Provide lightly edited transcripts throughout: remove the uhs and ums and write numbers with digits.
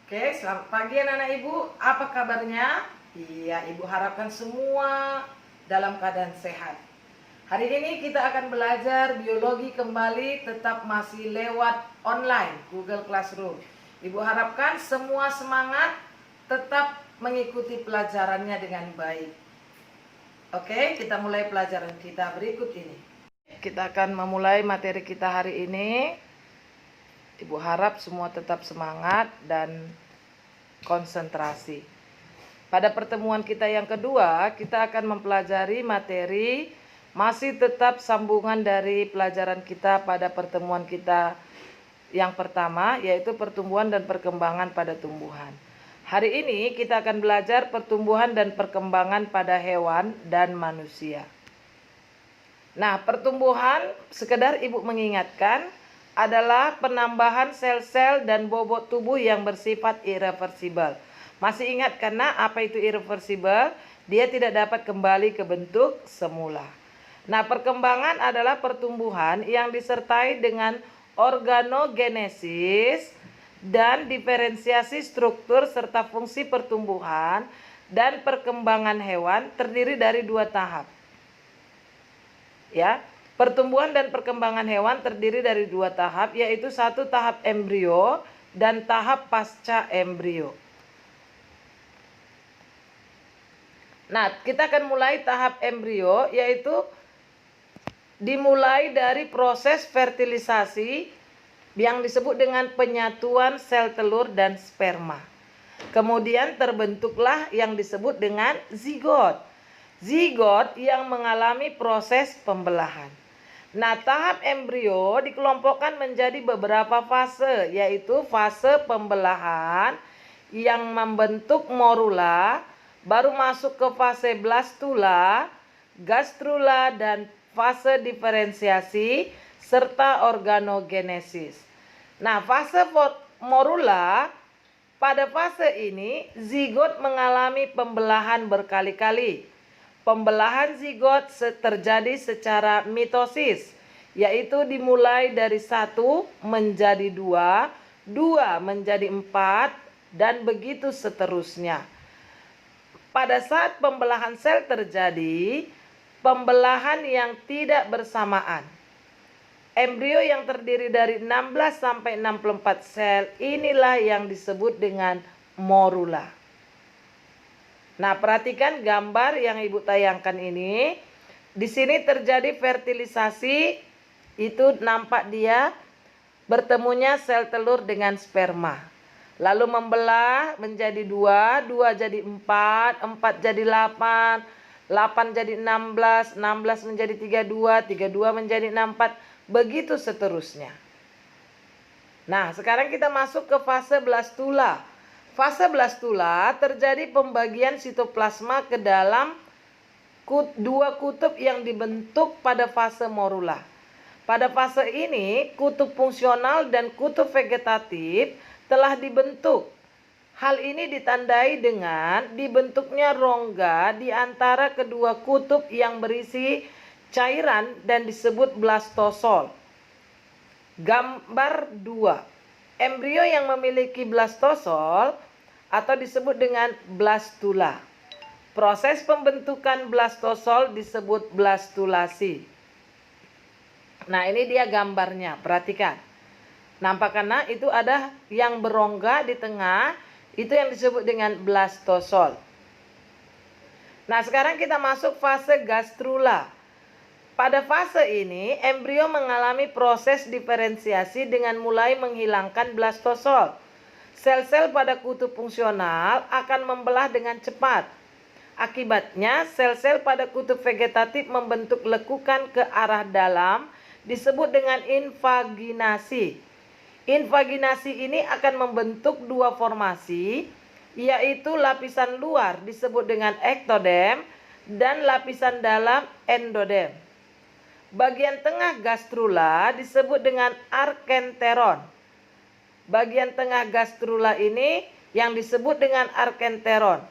Oke, selamat pagi anak-anak ibu. Apa kabarnya? Iya, ibu harapkan semua dalam keadaan sehat. Hari ini kita akan belajar biologi kembali, tetap masih lewat online Google Classroom. Ibu harapkan semua semangat, tetap mengikuti pelajarannya dengan baik. Oke, kita mulai pelajaran kita berikut ini. Kita akan memulai materi kita hari ini. Ibu harap semua tetap semangat dan konsentrasi. Pada pertemuan kita yang kedua, kita akan mempelajari materi masih tetap sambungan dari pelajaran kita pada pertemuan kita yang pertama, yaitu pertumbuhan dan perkembangan pada tumbuhan. Hari ini kita akan belajar pertumbuhan dan perkembangan pada hewan dan manusia. Nah, pertumbuhan, sekedar ibu mengingatkan, adalah penambahan sel-sel dan bobot tubuh yang bersifat irreversibel. Masih ingat karena apa itu irreversibel? Dia tidak dapat kembali ke bentuk semula. Nah, perkembangan adalah pertumbuhan yang disertai dengan organogenesis dan diferensiasi struktur serta fungsi pertumbuhan dan perkembangan hewan terdiri dari 2 tahap. Ya, pertumbuhan dan perkembangan hewan terdiri dari 2 tahap, yaitu 1 tahap embrio dan tahap pasca embrio. Nah, kita akan mulai tahap embrio, yaitu dimulai dari proses fertilisasi yang disebut dengan penyatuan sel telur dan sperma. Kemudian terbentuklah yang disebut dengan zigot. Zigot yang mengalami proses pembelahan. Nah, tahap embrio dikelompokkan menjadi beberapa fase, yaitu fase pembelahan yang membentuk morula, baru masuk ke fase blastula, gastrula, dan fase diferensiasi serta organogenesis. Nah, fase morula, pada fase ini zigot mengalami pembelahan berkali-kali. Pembelahan zigot terjadi secara mitosis, yaitu dimulai dari 1 menjadi 2, 2 menjadi 4, dan begitu seterusnya. Pada saat pembelahan sel terjadi, pembelahan yang tidak bersamaan. Embrio yang terdiri dari 16 sampai 64 sel, inilah yang disebut dengan morula. Nah, perhatikan gambar yang ibu tayangkan ini. Di sini terjadi fertilisasi, itu nampak dia bertemunya sel telur dengan sperma. Lalu membelah menjadi 2, 2 jadi 4, 4 jadi 8, 8 jadi 16, 16 menjadi 32, 32 menjadi 64, begitu seterusnya. Nah, sekarang kita masuk ke fase blastula. Fase blastula terjadi pembagian sitoplasma ke dalam 2 kutub yang dibentuk pada fase morula. Pada fase ini, kutub fungsional dan kutub vegetatif telah dibentuk. Hal ini ditandai dengan dibentuknya rongga di antara kedua kutub yang berisi cairan dan disebut blastosol. Gambar 2. Embrio yang memiliki blastosol atau disebut dengan blastula. Proses pembentukan blastosol disebut blastulasi. Nah, ini dia gambarnya, perhatikan. Nampak karena itu ada yang berongga di tengah, itu yang disebut dengan blastosol. Nah, sekarang kita masuk fase gastrula. Pada fase ini, embrio mengalami proses diferensiasi dengan mulai menghilangkan blastosol. Sel-sel pada kutub fungsional akan membelah dengan cepat. Akibatnya, sel-sel pada kutub vegetatif membentuk lekukan ke arah dalam, disebut dengan invaginasi. Invaginasi ini akan membentuk 2 formasi, yaitu lapisan luar disebut dengan ektodem dan lapisan dalam endodem. Bagian tengah gastrula disebut dengan arkenteron. Bagian tengah gastrula ini yang disebut dengan arkenteron.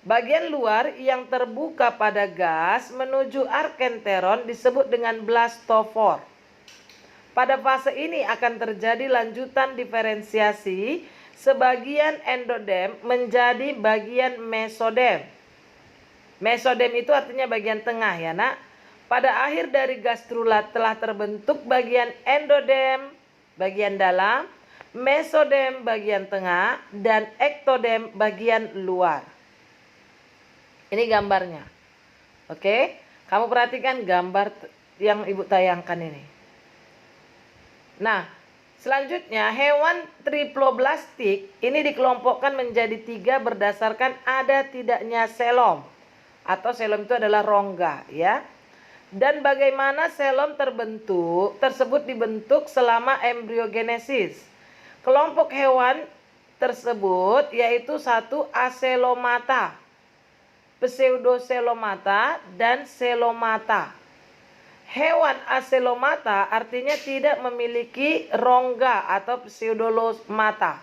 Bagian luar yang terbuka pada gas menuju arkenteron disebut dengan blastofor. Pada fase ini akan terjadi lanjutan diferensiasi sebagian endodem menjadi bagian mesodem. Mesodem itu artinya bagian tengah ya nak. Pada akhir dari gastrula telah terbentuk bagian endodem bagian dalam, mesodem bagian tengah, dan ektodem bagian luar. Ini gambarnya. Oke, kamu perhatikan gambar yang ibu tayangkan ini. Nah, selanjutnya hewan triploblastik ini dikelompokkan menjadi 3 berdasarkan ada tidaknya selom. Atau selom itu adalah rongga ya. Dan bagaimana selom tersebut dibentuk selama embriogenesis. Kelompok hewan tersebut yaitu 1 aselomata, pseudoselomata, dan selomata. Hewan aselomata artinya tidak memiliki rongga atau pseudolomata.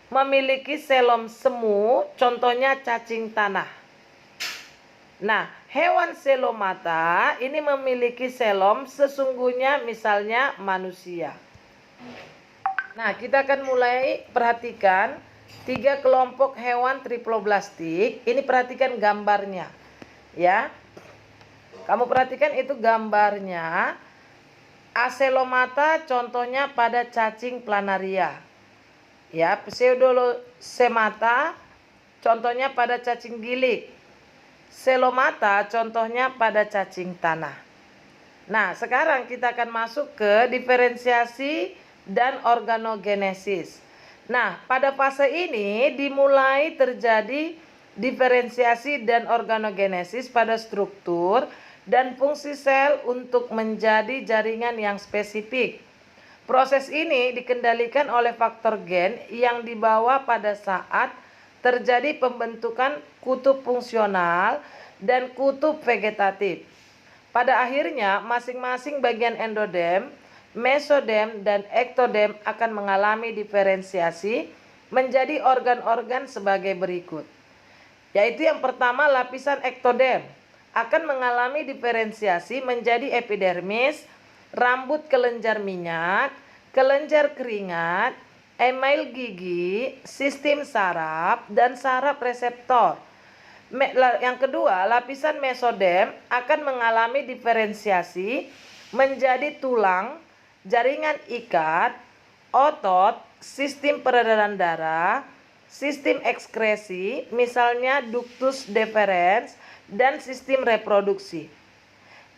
Memiliki selom semu, contohnya cacing tanah. Nah, hewan selomata ini memiliki selom sesungguhnya misalnya manusia. Nah, kita akan mulai perhatikan 3 kelompok hewan triploblastik. Ini perhatikan gambarnya. Ya. Kamu perhatikan itu gambarnya. Aselomata contohnya pada cacing planaria. Ya, pseudosemata contohnya pada cacing gilik. Selomata contohnya pada cacing tanah. Nah, sekarang kita akan masuk ke diferensiasi dan organogenesis. Nah, pada fase ini dimulai terjadi diferensiasi dan organogenesis pada struktur dan fungsi sel untuk menjadi jaringan yang spesifik. Proses ini dikendalikan oleh faktor gen yang dibawa pada saat terjadi pembentukan kutub fungsional dan kutub vegetatif. Pada akhirnya, masing-masing bagian endodem, mesodem, dan ektodem akan mengalami diferensiasi menjadi organ-organ sebagai berikut. Yaitu yang pertama, lapisan ektodem akan mengalami diferensiasi menjadi epidermis, rambut kelenjar minyak, kelenjar keringat, email gigi, sistem saraf, dan saraf reseptor. Yang kedua, lapisan mesodem akan mengalami diferensiasi menjadi tulang, jaringan ikat, otot, sistem peredaran darah, sistem ekskresi, misalnya ductus deferens, dan sistem reproduksi.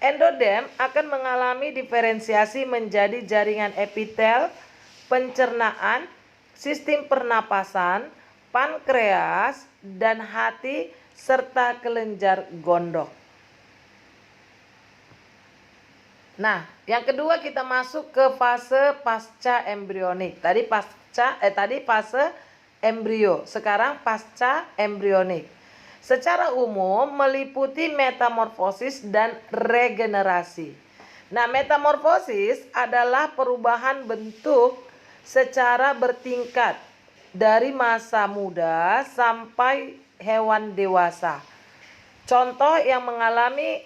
Endodem akan mengalami diferensiasi menjadi jaringan epitel, pencernaan, sistem pernapasan, pankreas, dan hati, serta kelenjar gondok. Nah, yang kedua kita masuk ke fase pasca embrionik. Tadi fase embrio, sekarang pasca embrionik. Secara umum meliputi metamorfosis dan regenerasi. Nah, metamorfosis adalah perubahan bentuk secara bertingkat dari masa muda sampai hewan dewasa. Contoh yang mengalami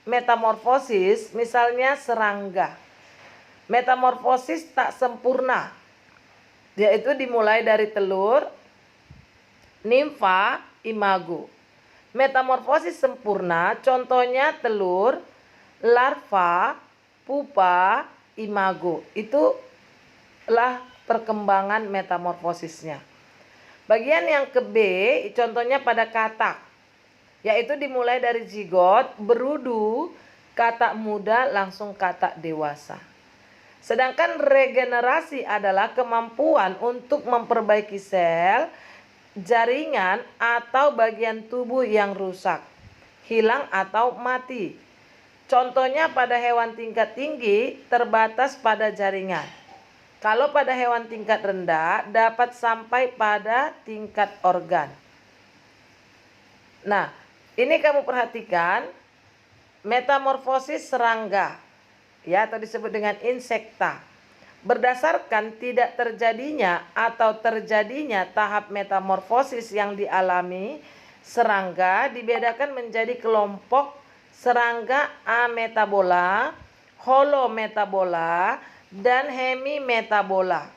metamorfosis misalnya serangga. Metamorfosis tak sempurna, yaitu dimulai dari telur, nimfa, imago. Metamorfosis sempurna contohnya telur, larva, pupa, imago. Itulah perkembangan metamorfosisnya. Bagian yang ke B contohnya pada katak, yaitu dimulai dari zigot, berudu, katak muda, langsung katak dewasa. Sedangkan regenerasi adalah kemampuan untuk memperbaiki sel, jaringan, atau bagian tubuh yang rusak, hilang atau mati. Contohnya pada hewan tingkat tinggi terbatas pada jaringan. Kalau pada hewan tingkat rendah dapat sampai pada tingkat organ. Nah, ini kamu perhatikan metamorfosis serangga, ya, atau disebut dengan insekta. Berdasarkan tidak terjadinya atau terjadinya tahap metamorfosis yang dialami serangga dibedakan menjadi kelompok serangga ametabola, holometabola, dan hemimetabola.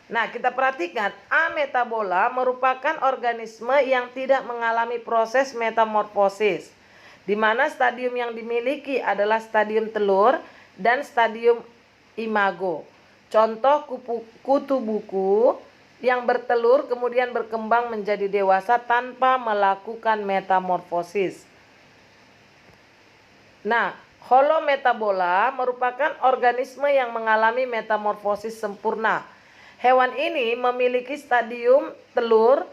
Nah, kita perhatikan ametabola merupakan organisme yang tidak mengalami proses metamorfosis, di mana stadium yang dimiliki adalah stadium telur dan stadium imago. Contoh kutu buku yang bertelur kemudian berkembang menjadi dewasa tanpa melakukan metamorfosis. Nah, holometabola merupakan organisme yang mengalami metamorfosis sempurna. Hewan ini memiliki stadium telur,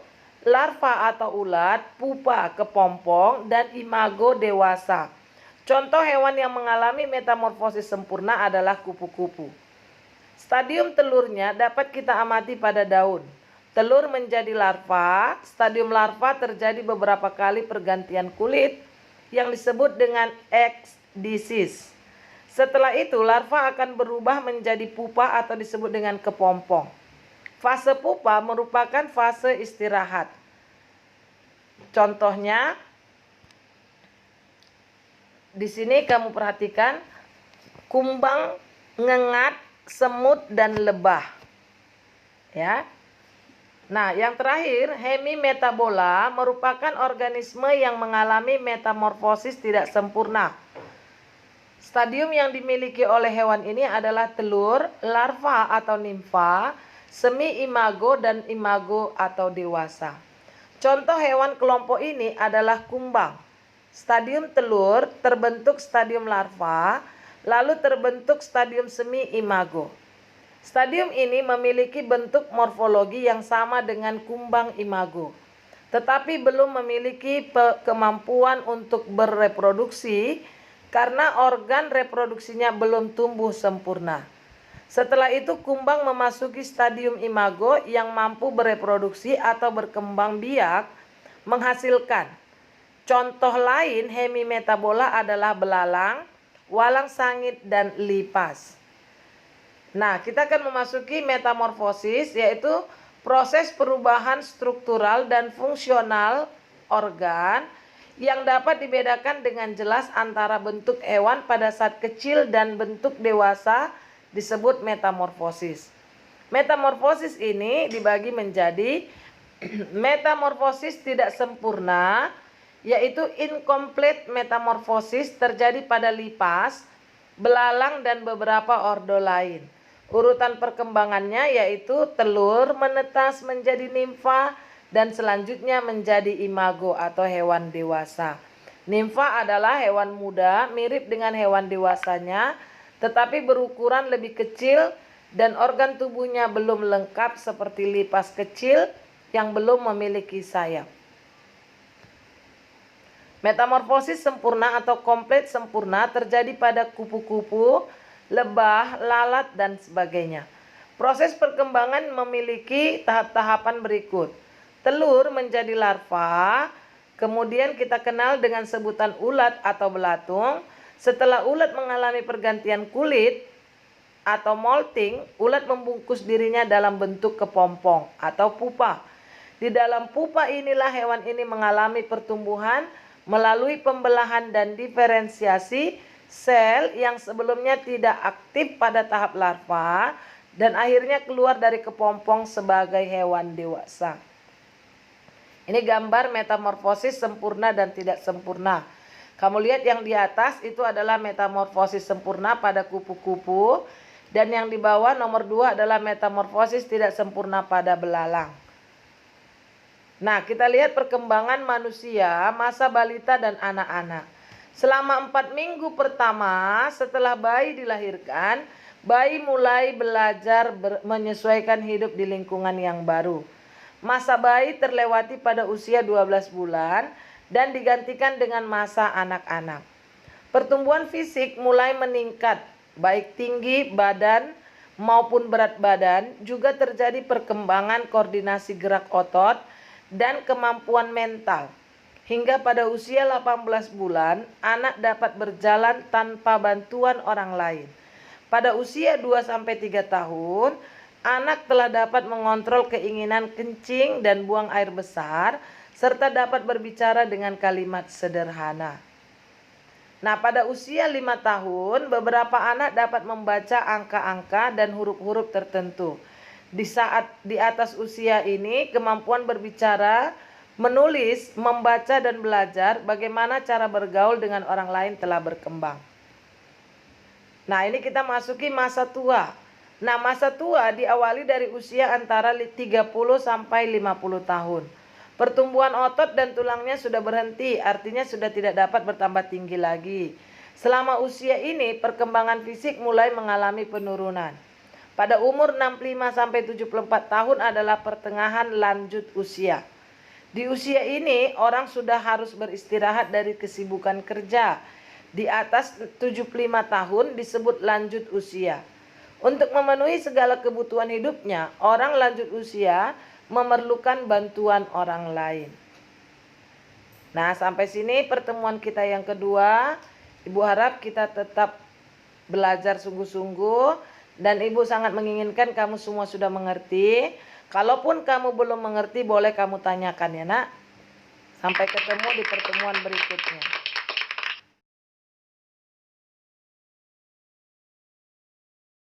larva atau ulat, pupa, kepompong, dan imago dewasa. Contoh hewan yang mengalami metamorfosis sempurna adalah kupu-kupu. Stadium telurnya dapat kita amati pada daun. Telur menjadi larva, stadium larva terjadi beberapa kali pergantian kulit yang disebut dengan ekdisis. Setelah itu larva akan berubah menjadi pupa atau disebut dengan kepompong. Fase pupa merupakan fase istirahat. Contohnya di sini kamu perhatikan kumbang, ngengat, semut dan lebah. Ya. Nah, yang terakhir, hemimetabola merupakan organisme yang mengalami metamorfosis tidak sempurna. Stadium yang dimiliki oleh hewan ini adalah telur, larva atau nimfa, semi imago dan imago atau dewasa. Contoh hewan kelompok ini adalah kumbang. Stadium telur terbentuk stadium larva, lalu terbentuk stadium semi imago. Stadium ini memiliki bentuk morfologi yang sama dengan kumbang imago, tetapi belum memiliki kemampuan untuk bereproduksi karena organ reproduksinya belum tumbuh sempurna. Setelah itu kumbang memasuki stadium imago yang mampu bereproduksi atau berkembang biak menghasilkan. Contoh lain hemimetabola adalah belalang, walang sangit, dan lipas. Nah, kita akan memasuki metamorfosis, yaitu proses perubahan struktural dan fungsional organ yang dapat dibedakan dengan jelas antara bentuk hewan pada saat kecil dan bentuk dewasa disebut metamorfosis. Metamorfosis ini dibagi menjadi metamorfosis tidak sempurna, yaitu incomplete metamorfosis terjadi pada lipas, belalang, dan beberapa ordo lain. Urutan perkembangannya yaitu telur menetas menjadi nimfa dan selanjutnya menjadi imago atau hewan dewasa. Nimfa adalah hewan muda mirip dengan hewan dewasanya tetapi berukuran lebih kecil dan organ tubuhnya belum lengkap seperti lipas kecil yang belum memiliki sayap. Metamorfosis sempurna atau komplit sempurna terjadi pada kupu-kupu, lebah, lalat, dan sebagainya. Proses perkembangan memiliki tahap-tahapan berikut. Telur menjadi larva, kemudian kita kenal dengan sebutan ulat atau belatung. Setelah ulat mengalami pergantian kulit atau molting, ulat membungkus dirinya dalam bentuk kepompong atau pupa. Di dalam pupa inilah hewan ini mengalami pertumbuhan melalui pembelahan dan diferensiasi sel yang sebelumnya tidak aktif pada tahap larva dan akhirnya keluar dari kepompong sebagai hewan dewasa. Ini gambar metamorfosis sempurna dan tidak sempurna. Kamu lihat yang di atas itu adalah metamorfosis sempurna pada kupu-kupu dan yang di bawah nomor 2 adalah metamorfosis tidak sempurna pada belalang. Nah, kita lihat perkembangan manusia masa balita dan anak-anak. Selama 4 minggu pertama setelah bayi dilahirkan, bayi mulai belajar menyesuaikan hidup di lingkungan yang baru. Masa bayi terlewati pada usia 12 bulan dan digantikan dengan masa anak-anak. Pertumbuhan fisik mulai meningkat, baik tinggi badan maupun berat badan, juga terjadi perkembangan koordinasi gerak otot dan kemampuan mental. Hingga pada usia 18 bulan, anak dapat berjalan tanpa bantuan orang lain. Pada usia 2-3 tahun, anak telah dapat mengontrol keinginan kencing dan buang air besar, serta dapat berbicara dengan kalimat sederhana. Nah, pada usia 5 tahun, beberapa anak dapat membaca angka-angka dan huruf-huruf tertentu. Di saat di atas usia ini, kemampuan berbicara, menulis, membaca, dan belajar bagaimana cara bergaul dengan orang lain telah berkembang. Nah, ini kita masuki masa tua. Nah, masa tua diawali dari usia antara 30 sampai 50 tahun. Pertumbuhan otot dan tulangnya sudah berhenti, artinya sudah tidak dapat bertambah tinggi lagi. Selama usia ini, perkembangan fisik mulai mengalami penurunan. Pada umur 65 sampai 74 tahun adalah pertengahan lanjut usia. Di usia ini, orang sudah harus beristirahat dari kesibukan kerja. Di atas 75 tahun disebut lanjut usia. Untuk memenuhi segala kebutuhan hidupnya, orang lanjut usia memerlukan bantuan orang lain. Nah, sampai sini pertemuan kita yang kedua. Ibu harap kita tetap belajar sungguh-sungguh. Dan Ibu sangat menginginkan kamu semua sudah mengerti. Kalaupun kamu belum mengerti, boleh kamu tanyakan ya nak. Sampai ketemu di pertemuan berikutnya.